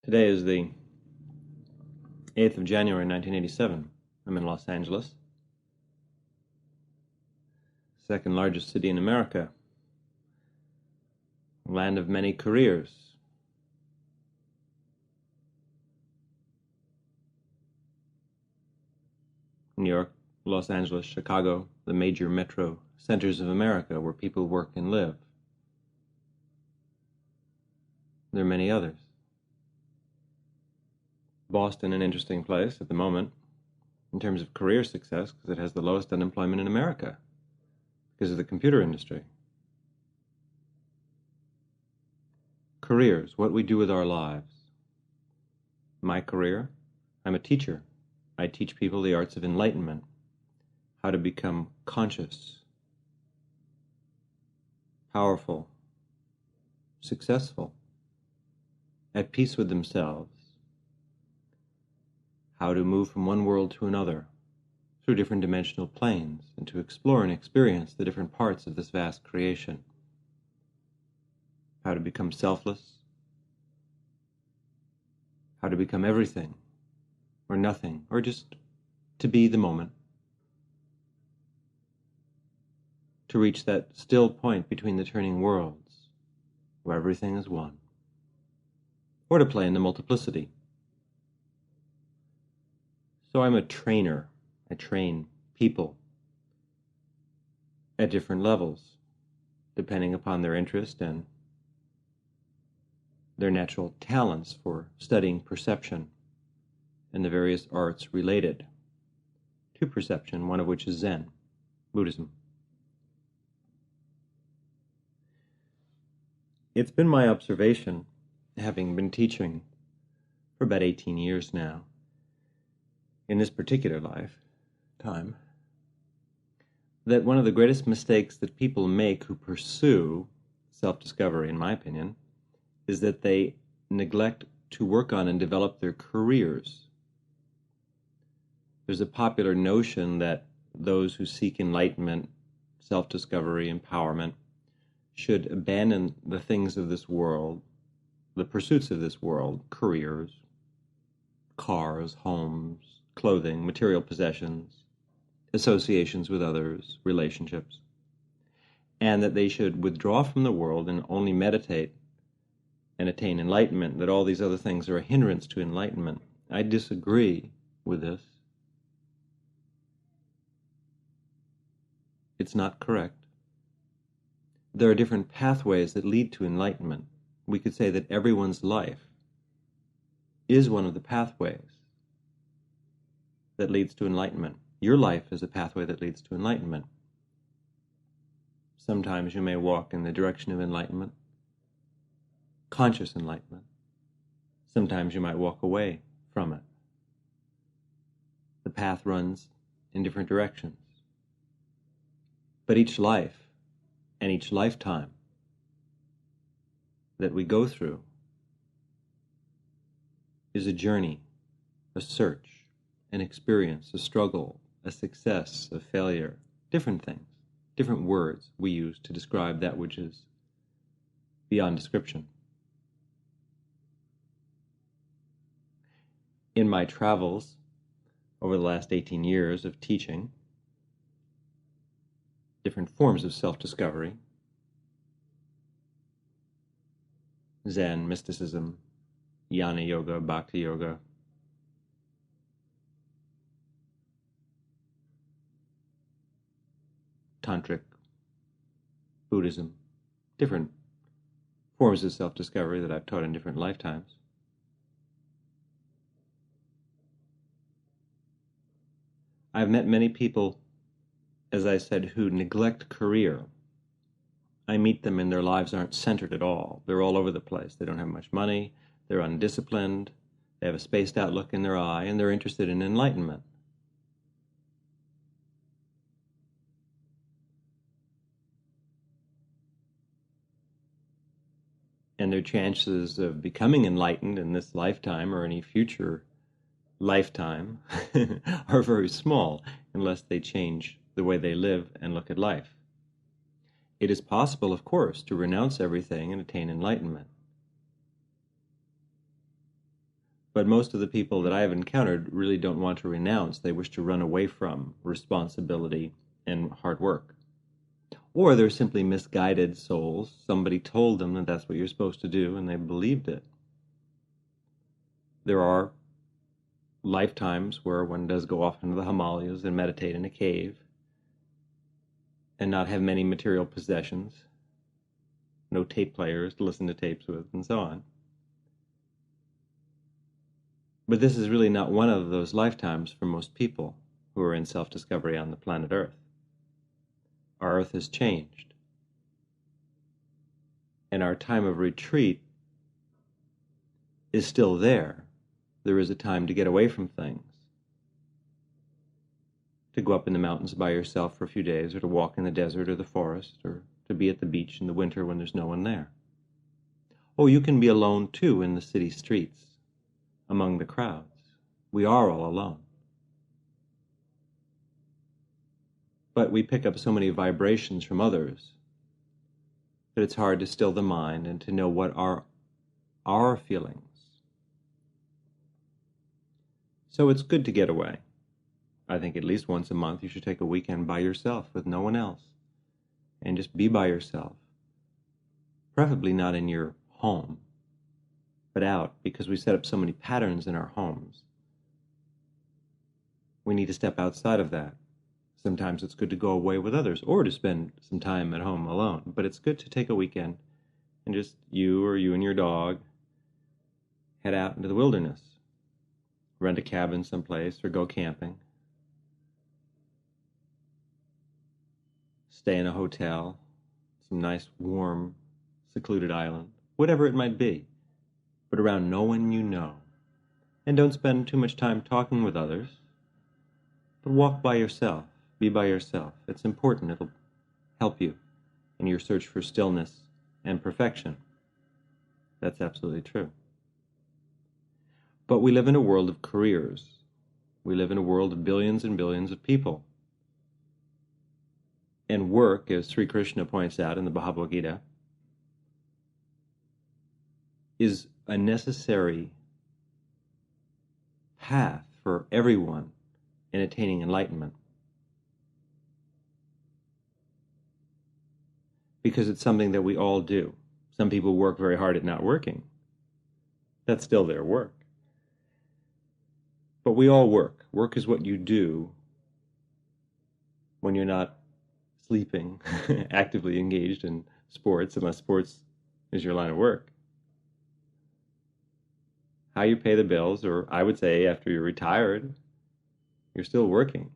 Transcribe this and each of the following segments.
Today is the 8th of January, 1987. I'm in Los Angeles, second largest city in America, land of many careers. New York, Los Angeles, Chicago, the major metro centers of America where people work and live. There are many others. Boston, an interesting place at the moment in terms of career success because it has the lowest unemployment in America because of the computer industry. Careers, what we do with our lives. My career, I'm a teacher. I teach people the arts of enlightenment, how to become conscious, powerful, successful, at peace with themselves, how to move from one world to another through different dimensional planes and to explore and experience the different parts of this vast creation, how to become selfless, how to become everything or nothing, or just to be the moment, to reach that still point between the turning worlds where everything is one, or to play in the multiplicity. So I'm a trainer. I train people at different levels, depending upon their interest and their natural talents for studying perception and the various arts related to perception, one of which is Zen, Buddhism. It's been my observation, having been teaching for about 18 years now, in this particular lifetime, that one of the greatest mistakes that people make who pursue self-discovery, in my opinion, is that they neglect to work on and develop their careers. There's a popular notion that those who seek enlightenment, self-discovery, empowerment, should abandon the things of this world, the pursuits of this world, careers, cars, homes, clothing, material possessions, associations with others, relationships, and that they should withdraw from the world and only meditate and attain enlightenment, that all these other things are a hindrance to enlightenment. I disagree with this. It's not correct. There are different pathways that lead to enlightenment. We could say that everyone's life is one of the pathways that leads to enlightenment. Your life is a pathway that leads to enlightenment. Sometimes you may walk in the direction of enlightenment, conscious enlightenment. Sometimes you might walk away from it. The path runs in different directions. But each life and each lifetime that we go through is a journey, a search, an experience, a struggle, a success, a failure, different things, different words we use to describe that which is beyond description. In my travels over the last 18 years of teaching different forms of self-discovery, Zen, mysticism, Jnana Yoga, Bhakti Yoga, Tantric, Buddhism, different forms of self-discovery that I've taught in different lifetimes. I've met many people, as I said, who neglect career. I meet them and their lives aren't centered at all. They're all over the place. They don't have much money. They're undisciplined. They have a spaced out look in their eye, and they're interested in enlightenment. And their chances of becoming enlightened in this lifetime or any future lifetime are very small unless they change the way they live and look at life. It is possible, of course, to renounce everything and attain enlightenment. But most of the people that I have encountered really don't want to renounce. They wish to run away from responsibility and hard work. Or they're simply misguided souls. Somebody told them that that's what you're supposed to do, and they believed it. There are lifetimes where one does go off into the Himalayas and meditate in a cave and not have many material possessions, no tape players to listen to tapes with, and so on. But this is really not one of those lifetimes for most people who are in self-discovery on the planet Earth. Our Earth has changed. And our time of retreat is still there. There is a time to get away from things, to go up in the mountains by yourself for a few days, or to walk in the desert or the forest, or to be at the beach in the winter when there's no one there. Oh, you can be alone too in the city streets, among the crowds. We are all alone. But we pick up so many vibrations from others that it's hard to still the mind and to know what are our feelings. So it's good to get away. I think at least once a month you should take a weekend by yourself with no one else and just be by yourself. Preferably not in your home, but out, because we set up so many patterns in our homes. We need to step outside of that. Sometimes it's good to go away with others or to spend some time at home alone, but it's good to take a weekend and just you and your dog head out into the wilderness. Rent a cabin someplace or go camping. Stay in a hotel, some nice, warm, secluded island, whatever it might be, but around no one you know. And don't spend too much time talking with others, but walk by yourself, be by yourself. It's important. It'll help you in your search for stillness and perfection. That's absolutely true. But we live in a world of careers. We live in a world of billions and billions of people. And work, as Sri Krishna points out in the Bhagavad Gita, is a necessary path for everyone in attaining enlightenment. Because it's something that we all do. Some people work very hard at not working. That's still their work. But we all work. Work is what you do when you're not sleeping, actively engaged in sports, unless sports is your line of work. How you pay the bills, or I would say after you're retired, you're still working.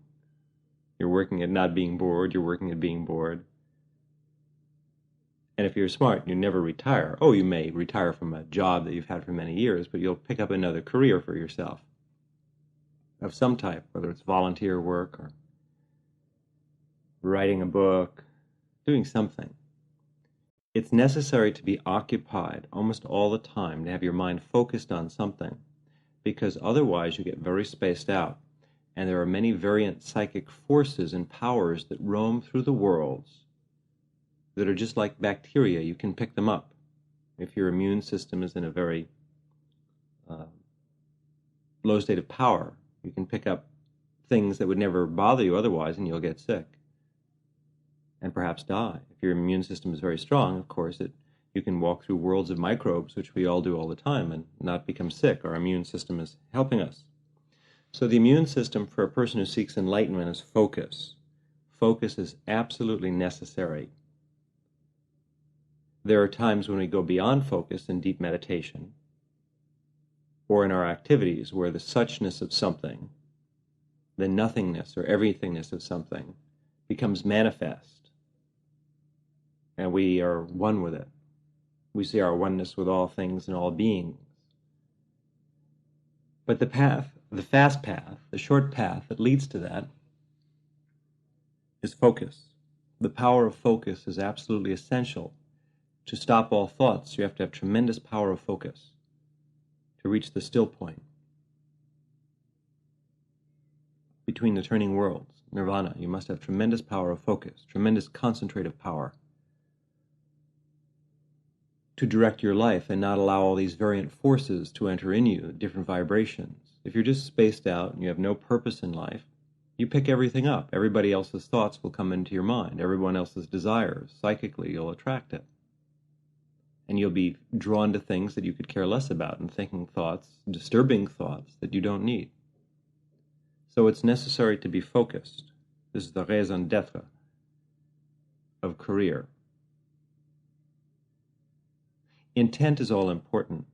You're working at not being bored, you're working at being bored. And if you're smart, you never retire. Oh, you may retire from a job that you've had for many years, but you'll pick up another career for yourself of some type, whether it's volunteer work or writing a book, doing something. It's necessary to be occupied almost all the time, to have your mind focused on something, because otherwise you get very spaced out. And there are many variant psychic forces and powers that roam through the worlds that are just like bacteria. You can pick them up. If your immune system is in a very low state of power, you can pick up things that would never bother you otherwise, and you'll get sick and perhaps die. If your immune system is very strong, of course, you can walk through worlds of microbes, which we all do all the time, and not become sick. Our immune system is helping us. So the immune system for a person who seeks enlightenment is focus. Focus is absolutely necessary. There are times when we go beyond focus in deep meditation, or in our activities where the suchness of something, the nothingness or everythingness of something, becomes manifest, and we are one with it. We see our oneness with all things and all beings. But the path, the fast path, the short path that leads to that is focus. The power of focus is absolutely essential. To stop all thoughts, you have to have tremendous power of focus to reach the still point. Between the turning worlds, nirvana, you must have tremendous power of focus, tremendous concentrative power to direct your life and not allow all these variant forces to enter in you, different vibrations. If you're just spaced out and you have no purpose in life, you pick everything up. Everybody else's thoughts will come into your mind. Everyone else's desires. Psychically, you'll attract it. And you'll be drawn to things that you could care less about and thinking thoughts, disturbing thoughts that you don't need. So it's necessary to be focused. This is the raison d'être of career. Intent is all important.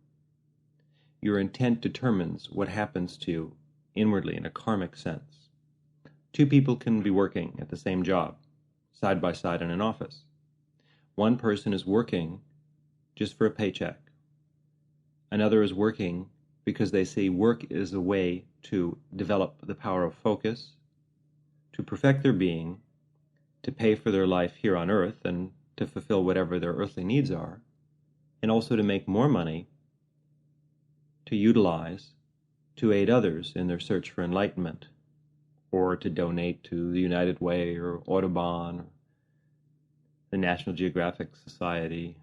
Your intent determines what happens to you inwardly in a karmic sense. Two people can be working at the same job, side by side in an office. One person is working just for a paycheck. Another is working because they see work is a way to develop the power of focus, to perfect their being, to pay for their life here on earth and to fulfill whatever their earthly needs are, and also to make more money to utilize to aid others in their search for enlightenment, or to donate to the United Way or Audubon, or the National Geographic Society,